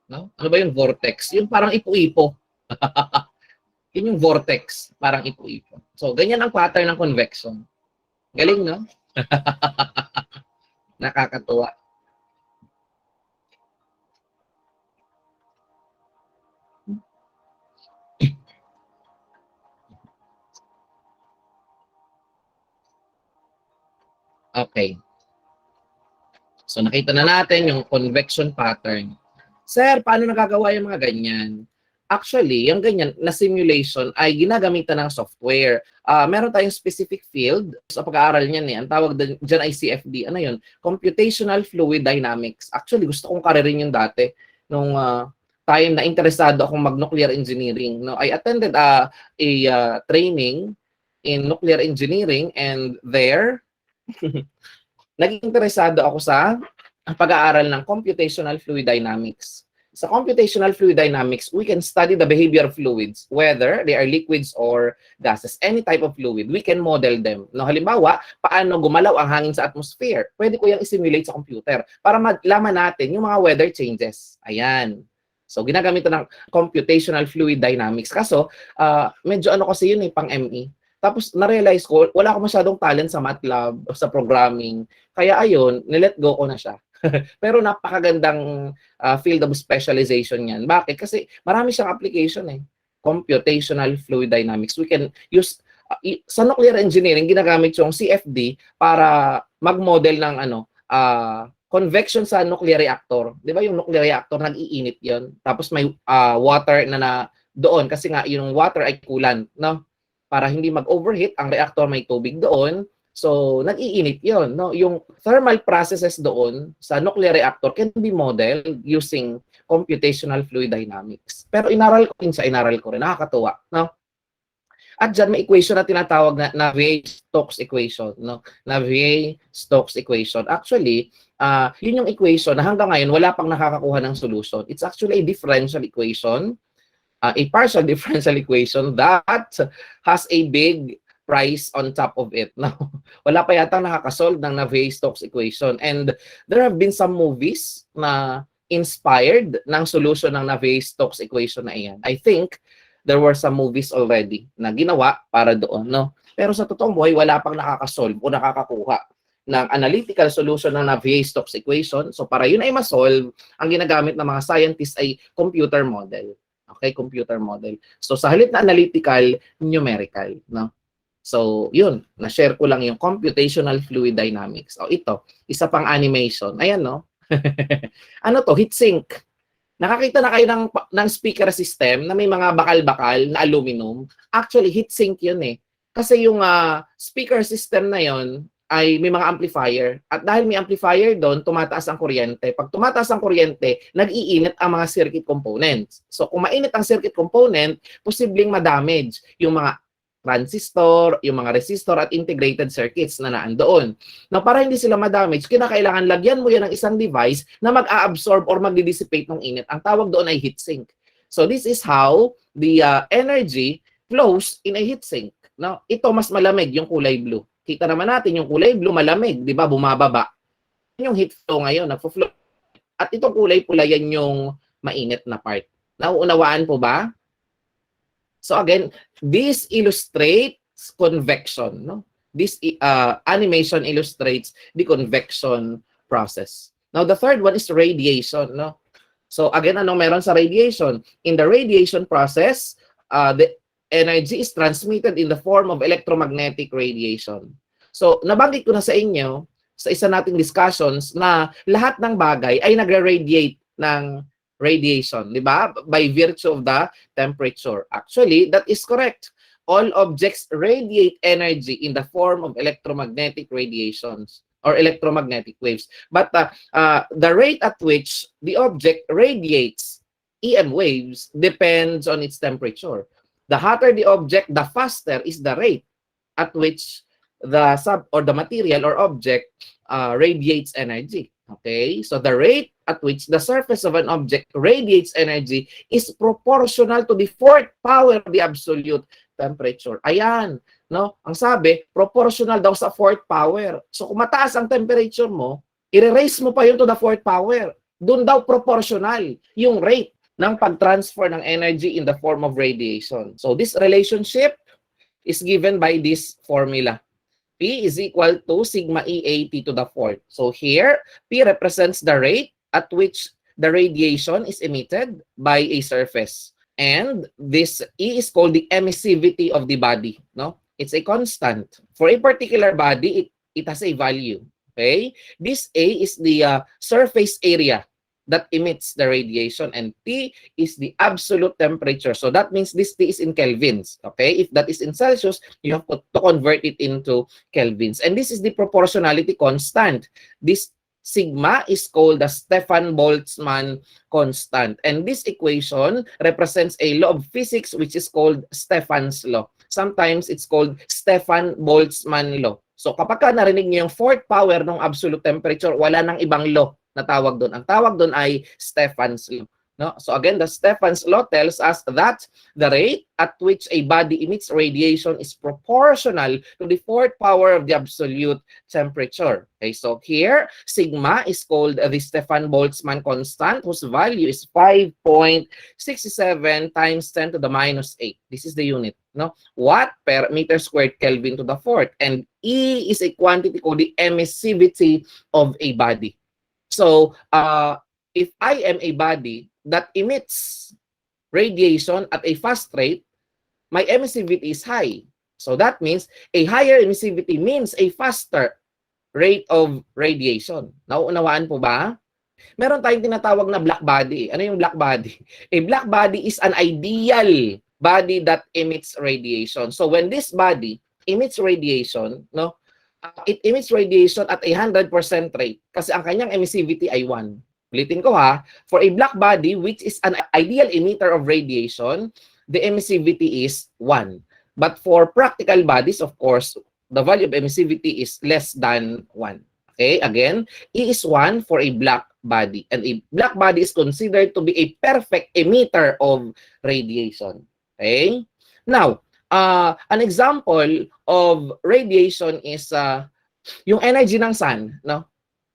No? Ano ba yung vortex? Yung parang ipo-ipo. Yun yung vortex, parang ipo-ipo. So, ganyan ang pattern ng convection. Galing, no? Nakakatuwa. Okay. So, nakita na natin yung convection pattern. Sir, paano nagagawa yung mga ganyan? Actually, yung ganyan na simulation ay ginagamitan ng software. Meron tayong specific field sa pag-aaral niyan. Ang tawag dyan ay CFD. Ano yun? Computational Fluid Dynamics. Actually, gusto kong karirin yung dati. Nung time na interesado akong mag-nuclear engineering. No? I attended a training in nuclear engineering, and there, naging interesado ako sa pag-aaral ng computational fluid dynamics. Sa computational fluid dynamics, we can study the behavior of fluids, whether they are liquids or gases, any type of fluid. We can model them. No, halimbawa, paano gumalaw ang hangin sa atmosphere? Pwede ko yung i-simulate sa computer para malaman natin yung mga weather changes. Ayan. So, ginagamit ito ng computational fluid dynamics. Kaso, medyo ano kasi yun pang ME. Tapos, na-realize ko, wala ako masyadong talent sa MATLAB o sa programming. Kaya ayun, nilet go ko na siya. Pero napakagandang field of specialization yan. Bakit? Kasi marami siyang application Computational fluid dynamics. We can use, sa nuclear engineering, ginagamit yung CFD para mag-model ng convection sa nuclear reactor. Di ba yung nuclear reactor, nag-iinit yon. Tapos may water na doon kasi nga yung water ay coolant, no? Para hindi mag-overheat, ang reactor may tubig doon. So, nag-iinit yon, no? Yung thermal processes doon sa nuclear reactor can be modeled using computational fluid dynamics. Pero inaral ko rin, nakakatuwa, no? At dyan may equation na tinatawag na Navier-Stokes equation, no? Navier-Stokes equation. Actually, yun yung equation na hanggang ngayon wala pang nakakakuha ng solution. It's actually a differential equation, a partial differential equation that has a big price on top of it. No? Wala pa yata nakakasolve ng Navier-Stokes equation. And there have been some movies na inspired ng solution ng Navier-Stokes equation na iyan. I think there were some movies already na ginawa para doon. No? Pero sa totoong buhay, wala pang nakakasolve o nakakakuha ng analytical solution ng Navier-Stokes equation. So para yun ay masolve, ang ginagamit ng mga scientists ay computer model. Okay, computer model. So sa halip na analytical, numerical. No? So, yun, na-share ko lang yung computational fluid dynamics. O ito, isa pang animation. Ayan, no? Ano to? Heat sink. Nakakita na kayo ng speaker system na may mga bakal-bakal na aluminum. Actually, heat sink yun Kasi yung speaker system na yun ay may mga amplifier. At dahil may amplifier doon, tumataas ang kuryente. Pag tumataas ang kuryente, nag-iinit ang mga circuit components. So, kung mainit ang circuit component, posibleng ma-damage yung mga transistor, yung mga resistor at integrated circuits na naandoon. Now, para hindi sila ma-damage, kinakailangan lagyan mo yan ng isang device na mag-a-absorb or mag-dissipate ng init. Ang tawag doon ay heat sink. So, this is how the energy flows in a heat sink. Now, ito mas malamig, yung kulay blue. Kita naman natin yung kulay blue malamig, di ba? Bumababa. Yung heat flow ngayon, nagpo-flow. At itong kulay pula, yan yung mainit na part. Nauunawaan po ba? So again, this illustrates convection. No? This animation illustrates the convection process. Now, the third one is radiation. No? So again, anong meron sa radiation? In the radiation process, the energy is transmitted in the form of electromagnetic radiation. So, nabanggit ko na sa inyo, sa isa nating discussions, na lahat ng bagay ay nagre-radiate ng radiation, di ba? By virtue of the temperature. Actually, that is correct. All objects radiate energy in the form of electromagnetic radiations or electromagnetic waves. But the rate at which the object radiates EM waves depends on its temperature. The hotter the object, the faster is the rate at which the material or object radiates energy. Okay, so the rate at which the surface of an object radiates energy is proportional to the fourth power of the absolute temperature. Ayan, no? Ang sabi, proportional daw sa fourth power. So kung mataas ang temperature mo, i-raise mo pa yun to the fourth power. Doon daw proportional yung rate ng pag-transfer ng energy in the form of radiation. So this relationship is given by this formula. P is equal to sigma EAT to the fourth. So here, P represents the rate at which the radiation is emitted by a surface. And this E is called the emissivity of the body. No? It's a constant. For a particular body, it has a value. Okay? This A is the surface area that emits the radiation, and T is the absolute temperature. So that means this T is in kelvins. Okay? If that is in Celsius, you have to convert it into kelvins. And this is the proportionality constant. This sigma is called the Stefan-Boltzmann constant. And this equation represents a law of physics which is called Stefan's law. Sometimes it's called Stefan-Boltzmann law. So kapag ka narinig niyo yung fourth power ng absolute temperature, wala nang ibang law na tawag doon. Ang tawag doon ay Stefan's law. No? So again, the Stefan's law tells us that the rate at which a body emits radiation is proportional to the fourth power of the absolute temperature. Okay, so here, sigma is called the Stefan-Boltzmann constant, whose value is 5.67 times 10 to the minus 8. This is the unit. No? Watt per meter squared Kelvin to the fourth. And E is a quantity called the emissivity of a body. So, if I am a body that emits radiation at a fast rate, my emissivity is high. So that means a higher emissivity means a faster rate of radiation. Nauunawaan po ba? Meron tayong tinatawag na black body. Ano yung black body? A black body is an ideal body that emits radiation. So when this body emits radiation, no, it emits radiation at a 100% rate kasi ang kanyang emissivity ay 1. Ulitin ko ha, for a black body which is an ideal emitter of radiation, the emissivity is 1. But for practical bodies, of course, the value of emissivity is less than 1. Okay, again, E is 1 for a black body. And a black body is considered to be a perfect emitter of radiation. Okay? Now, an example of radiation is yung energy ng sun, no?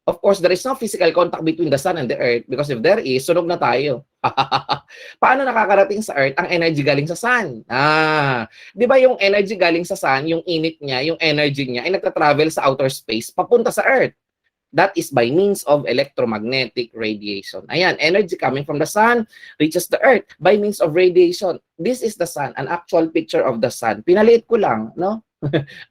Of course, there is no physical contact between the sun and the earth because if there is, sunog na tayo. Paano nakakarating sa earth ang energy galing sa sun? Di ba yung energy galing sa sun, yung init niya, yung energy niya, ay nagta-travel sa outer space papunta sa earth. That is by means of electromagnetic radiation. Ayan, energy coming from the sun reaches the earth by means of radiation. This is the sun, an actual picture of the sun. Pinaliit ko lang, no?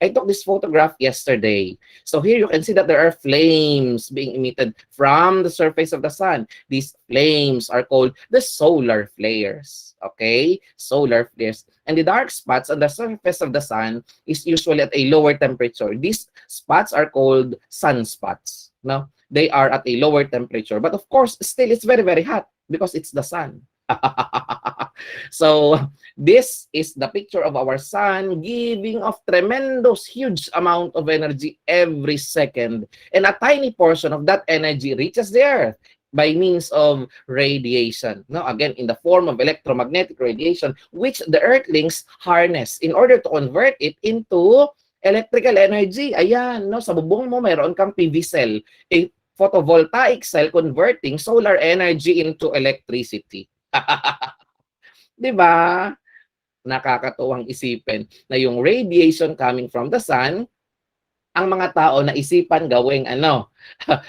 I took this photograph yesterday. So here you can see that there are flames being emitted from the surface of the sun. These flames are called the solar flares. Okay? Solar flares. And the dark spots on the surface of the sun is usually at a lower temperature. These spots are called sunspots. No? They are at a lower temperature. But of course, still it's very, very hot because it's the sun. So this is the picture of our sun giving off tremendous huge amount of energy every second, and a tiny portion of that energy reaches the earth by means of radiation, no, again in the form of electromagnetic radiation, which the earthlings harness in order to convert it into electrical energy. Ayan, no, sa bubong mo mayroon kang PV cell, a photovoltaic cell converting solar energy into electricity. 'Di ba? Nakakatuwang isipin na yung radiation coming from the sun, ang mga tao na isipan gawing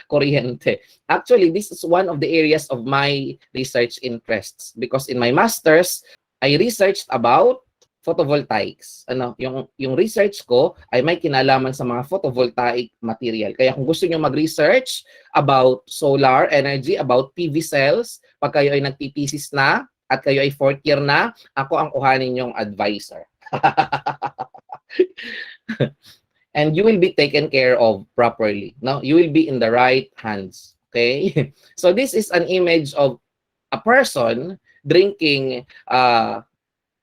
kuryente. Actually, this is one of the areas of my research interests because in my masters, I researched about photovoltaics. Yung research ko ay may kinalaman sa mga photovoltaic material. Kaya kung gusto niyo mag-research about solar energy, about PV cells, pag kayo ay nagtitesis na at kayo ay 4th year na, ako ang kuhanin yung advisor. And you will be taken care of properly. No? You will be in the right hands. Okay? So this is an image of a person drinking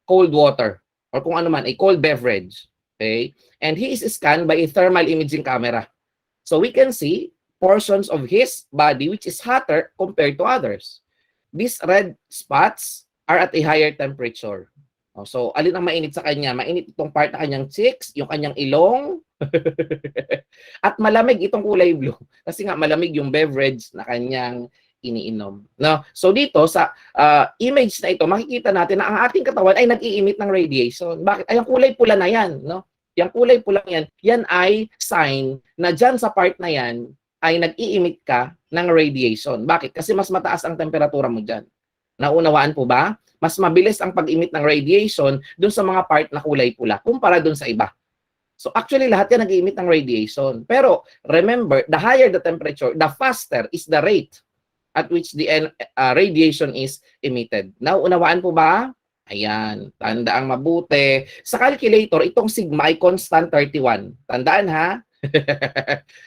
cold water or kung ano man, a cold beverage. Okay? And he is scanned by a thermal imaging camera. So we can see portions of his body which is hotter compared to others. These red spots are at a higher temperature. So, alin ang mainit sa kanya? Mainit itong part na kanyang cheeks, yung kanyang ilong, at malamig itong kulay blue. Kasi nga malamig yung beverage na kanyang iniinom. No? So, dito sa image na ito, makikita natin na ang ating katawan ay nag-i-emit ng radiation. Bakit? Ay, ang kulay pula na yan. No? Yung kulay pula yan, yan ay sign na dyan sa part na yan, ay nag-i-emit ka ng radiation. Bakit? Kasi mas mataas ang temperatura mo dyan. Naunawaan po ba? Mas mabilis ang pag-emit ng radiation dun sa mga part na kulay pula kumpara dun sa iba. So actually, lahat yan nag-i-emit ng radiation. Pero remember, the higher the temperature, the faster is the rate at which the radiation is emitted. Naunawaan po ba? Ayan, tandaang mabuti. Sa calculator, itong sigma ay constant 31. Tandaan ha?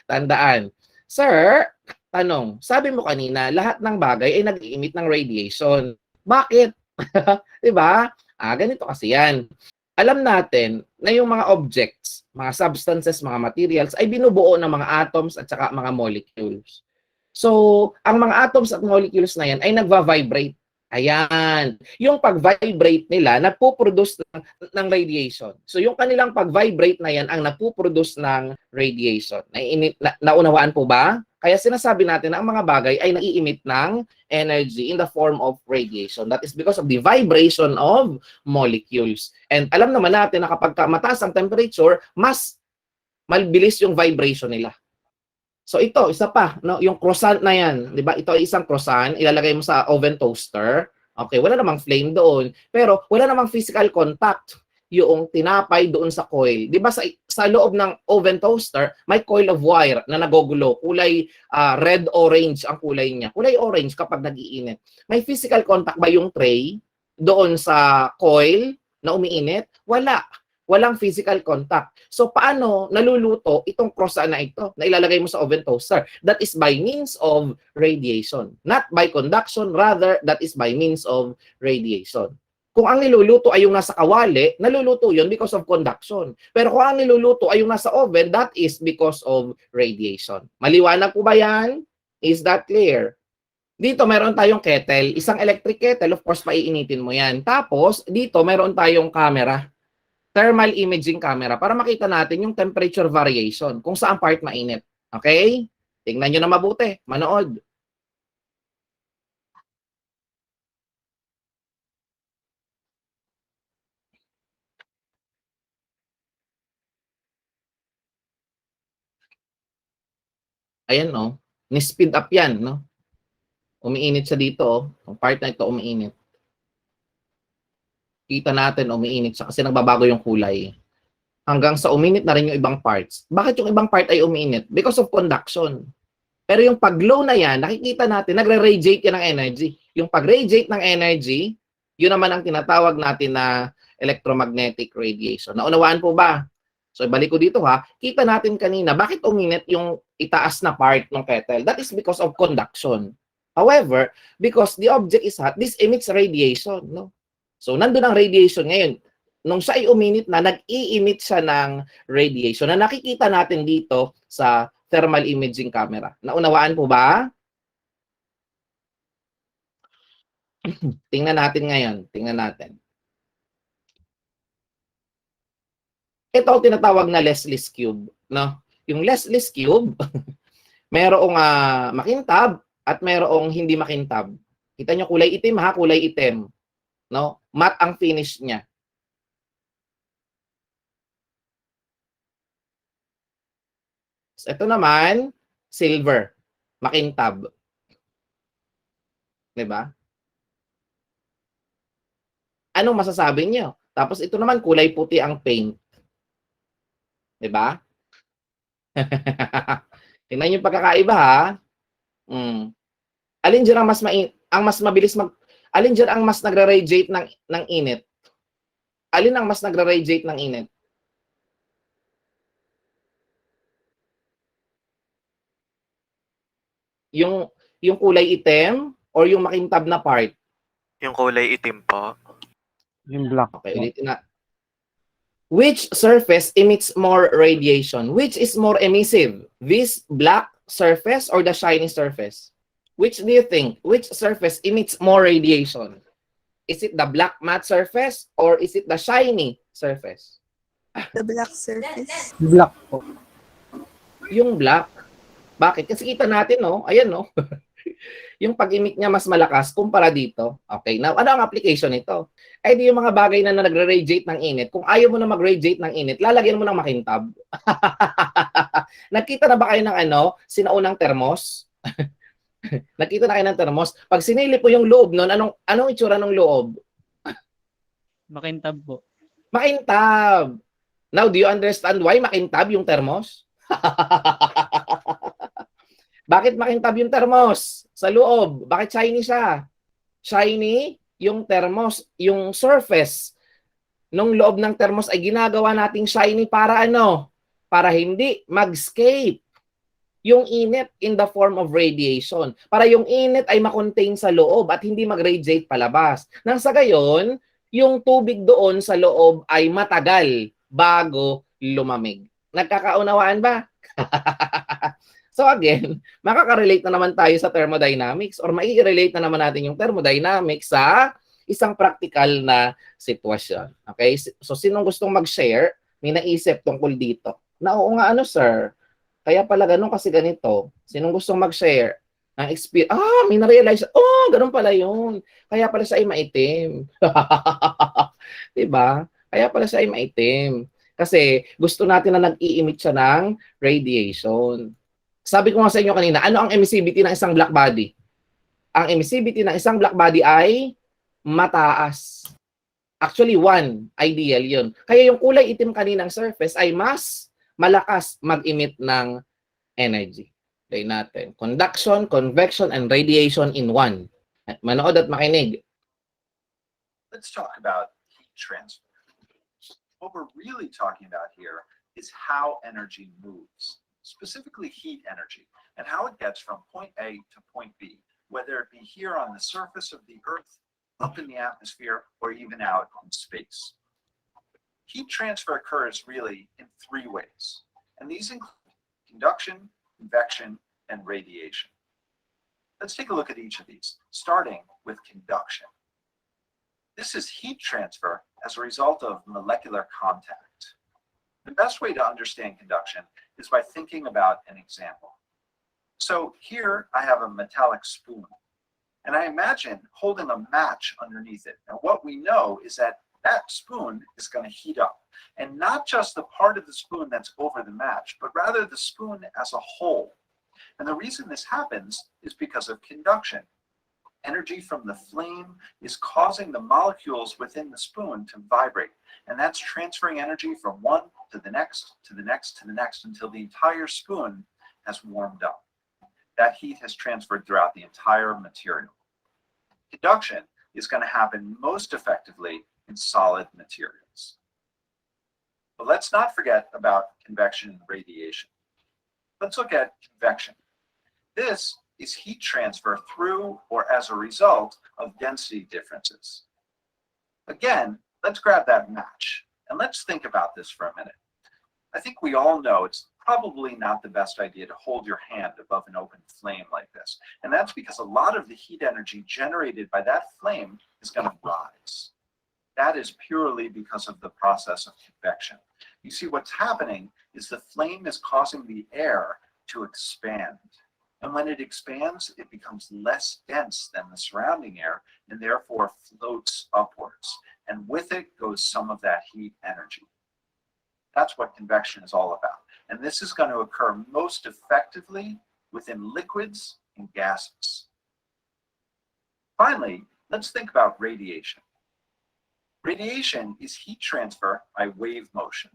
Tandaan. Sir, tanong, sabi mo kanina, lahat ng bagay ay nag-i-emit ng radiation. Bakit? Diba? Ganito kasi yan. Alam natin na yung mga objects, mga substances, mga materials ay binubuo ng mga atoms at saka mga molecules. So, ang mga atoms at molecules na yan ay nagva-vibrate. Ayan. Yung pag-vibrate nila, nagpo-produce ng radiation. So yung kanilang pag-vibrate na yan ang nagpo-produce ng radiation. Naunawaan po ba? Kaya sinasabi natin na ang mga bagay ay nai-emit ng energy in the form of radiation. That is because of the vibration of molecules. And alam naman natin na kapag mataas ang temperature, mas mabilis yung vibration nila. So ito, isa pa, no, yung croissant na yan, 'di ba? Ito ay isang croissant, ilalagay mo sa oven toaster. Okay, wala namang flame doon, pero wala namang physical contact yung tinapay doon sa coil. 'Di ba sa loob ng oven toaster, may coil of wire na nagogulo, kulay red orange ang kulay niya. Kulay orange kapag nag-iinit. May physical contact ba yung tray doon sa coil na umiinit? Wala. Walang physical contact. So paano naluluto itong croissant na ito na ilalagay mo sa oven toaster? That is by means of radiation. Not by conduction, rather that is by means of radiation. Kung ang niluluto ay yung nasa kawali, naluluto yun because of conduction. Pero kung ang niluluto ay yung nasa oven, that is because of radiation. Maliwanag po ba yan? Is that clear? Dito meron tayong kettle, isang electric kettle, of course paiinitin mo yan. Tapos dito meron tayong camera, thermal imaging camera, para makita natin yung temperature variation, kung saan part mainit. Okay? Tingnan nyo na mabuti. Manood. Ayan, no? Ni-speed up yan, no? Umiinit siya dito, oh. Ang part na ito, umiinit. Kita natin, umiinit siya kasi nagbabago yung kulay. Hanggang sa uminit na rin yung ibang parts. Bakit yung ibang part ay umiinit? Because of conduction. Pero yung pag-glow na yan, nakikita natin, nagre-radiate yan ng energy. Yung pag-radiate ng energy, yun naman ang tinatawag natin na electromagnetic radiation. Naunawaan po ba? So, ibalik ko dito ha. Kita natin kanina, bakit uminit yung itaas na part ng kettle? That is because of conduction. However, because the object is hot, this emits radiation. No? So, nandun ang radiation ngayon. Nung siya ay uminit na, nag-i-emit siya ng radiation na nakikita natin dito sa thermal imaging camera. Naunawaan po ba? Tingnan natin ngayon. Tingnan natin. Ito ang tinatawag na Leslie's cube. No? Yung Leslie's cube, merong makintab at merong hindi makintab. Kita nyo, kulay itim ha, kulay itim. No? Matte ang finish niya. So, ito naman, silver. Makintab. Diba? Anong masasabi niyo? Tapos ito naman, kulay puti ang paint. Diba? Tingnan yung pagkakaiba ha. Alin dyan ang mas mabilis alin dyan ang mas nagre-radiate ng init? Alin ang mas nagre-radiate ng init? Yung kulay itim or yung makintab na part? Yung kulay itim po. Yung black. Okay, ulitin na. Which surface emits more radiation? Which is more emissive? This black surface or the shiny surface? Which do you think? Which surface emits more radiation? Is it the black matte surface or is it the shiny surface? The black surface. Black po. Yung black. Bakit? Kasi kita natin, no? Ayan, no? Yung pag-emit niya mas malakas kumpara dito. Okay, now, ano ang application nito? Eh, di yung mga bagay na nagre-radiate ng init. Kung ayaw mo na mag-radiate ng init, lalagyan mo ng makintab. Nakita na ba kayo ng sinaunang thermos? Nakita na kayo ng thermos? Pag sinilip mo yung loob nun, anong itsura ng loob? Makintab po. Makintab. Now, do you understand why makintab yung thermos? Bakit makintab yung thermos sa loob? Bakit shiny siya? Shiny yung thermos, yung surface nung loob ng thermos ay ginagawa nating shiny para ano? Para hindi mag-escape yung init in the form of radiation. Para yung init ay makontain sa loob at hindi mag-radiate palabas. Nang sa gayon, yung tubig doon sa loob ay matagal bago lumamig. Nagkakaunawaan ba? So again, makaka-relate na naman tayo sa thermodynamics or mai-relate na naman natin yung thermodynamics sa isang practical na sitwasyon. Okay? So sinong gustong mag-share? May naisip tungkol dito. Na oo nga ano sir, kaya pala ganun kasi ganito. Sinong gustong mag-share? Ang experience, may na-realize, ganun pala yun. Kaya pala siya ay maitim. Diba? Kaya pala siya ay maitim. Kasi gusto natin na nag-i-emit siya ng radiation. Sabi ko nga sa inyo kanina, ano ang emissivity ng isang black body? Ang emissivity ng isang black body ay mataas. Actually, 1, ideal yun. Kaya yung kulay itim kaninang surface ay mas malakas mag-emit ng energy. Play natin. Conduction, convection, and radiation in one. Manood at makinig. Let's talk about heat transfer. What we're really talking about here is how energy moves, specifically heat energy, and how it gets from point A to point B, whether it be here on the surface of the Earth, up in the atmosphere, or even out in space. Heat transfer occurs really in 3 ways, and these include conduction, convection, and radiation. Let's take a look at each of these, starting with conduction. This is heat transfer as a result of molecular contact. The best way to understand conduction is by thinking about an example. So here I have a metallic spoon, and I imagine holding a match underneath it. Now what we know is that that spoon is going to heat up, and not just the part of the spoon that's over the match, but rather the spoon as a whole. And the reason this happens is because of conduction. Energy from the flame is causing the molecules within the spoon to vibrate, and that's transferring energy from one to the next, to the next, to the next, until the entire spoon has warmed up. That heat has transferred throughout the entire material. Conduction is going to happen most effectively in solid materials. But let's not forget about convection and radiation. Let's look at convection. This is heat transfer through or as a result of density differences. Again, let's grab that match and let's think about this for a minute. I think we all know it's probably not the best idea to hold your hand above an open flame like this. And that's because a lot of the heat energy generated by that flame is going to rise. That is purely because of the process of convection. You see, what's happening is the flame is causing the air to expand. And when it expands, it becomes less dense than the surrounding air and therefore floats upwards. And with it goes some of that heat energy. That's what convection is all about. And this is going to occur most effectively within liquids and gases. Finally, let's think about radiation. Radiation is heat transfer by wave motion.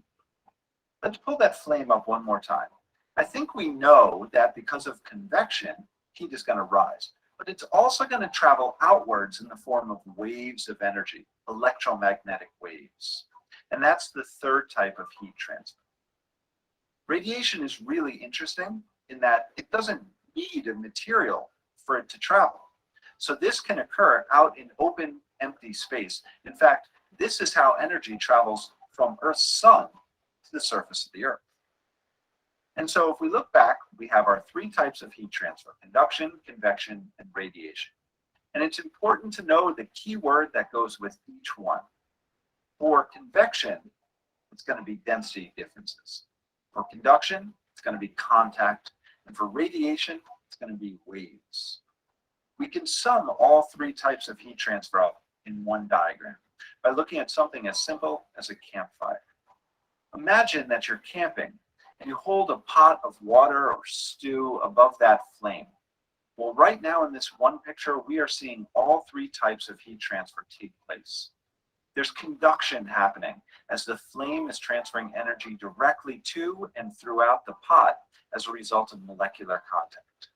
Let's pull that flame up one more time. I think we know that because of convection, heat is going to rise, but it's also going to travel outwards in the form of waves of energy, electromagnetic waves. And that's the third type of heat transfer. Radiation is really interesting in that it doesn't need a material for it to travel. So this can occur out in open, empty space. In fact, this is how energy travels from Earth's sun to the surface of the Earth. And so if we look back, we have our 3 types of heat transfer: conduction, convection, and radiation. And it's important to know the key word that goes with each one. For convection, it's going to be density differences. For conduction, it's going to be contact. And for radiation, it's going to be waves. We can sum all 3 types of heat transfer up in one diagram by looking at something as simple as a campfire. Imagine that you're camping and you hold a pot of water or stew above that flame. Well, right now in this one picture, we are seeing all 3 types of heat transfer take place. There's conduction happening as the flame is transferring energy directly to and throughout the pot as a result of molecular contact.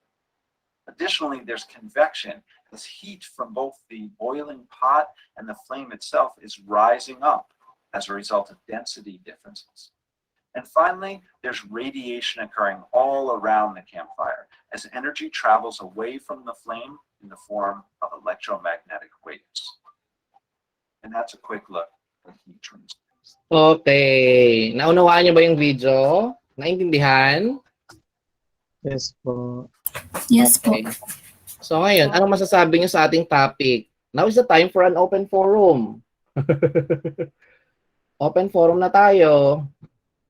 Additionally, there's convection as heat from both the boiling pot and the flame itself is rising up as a result of density differences. And finally, there's radiation occurring all around the campfire as energy travels away from the flame in the form of electromagnetic waves. And that's a quick look at heat transfer. Okay. Naunawaan niyo ba yung video? Naintindihan? Yes po. Yes po. Okay. So ngayon, anong masasabi niyo sa ating topic? Now is the time for an open forum. Open forum na tayo.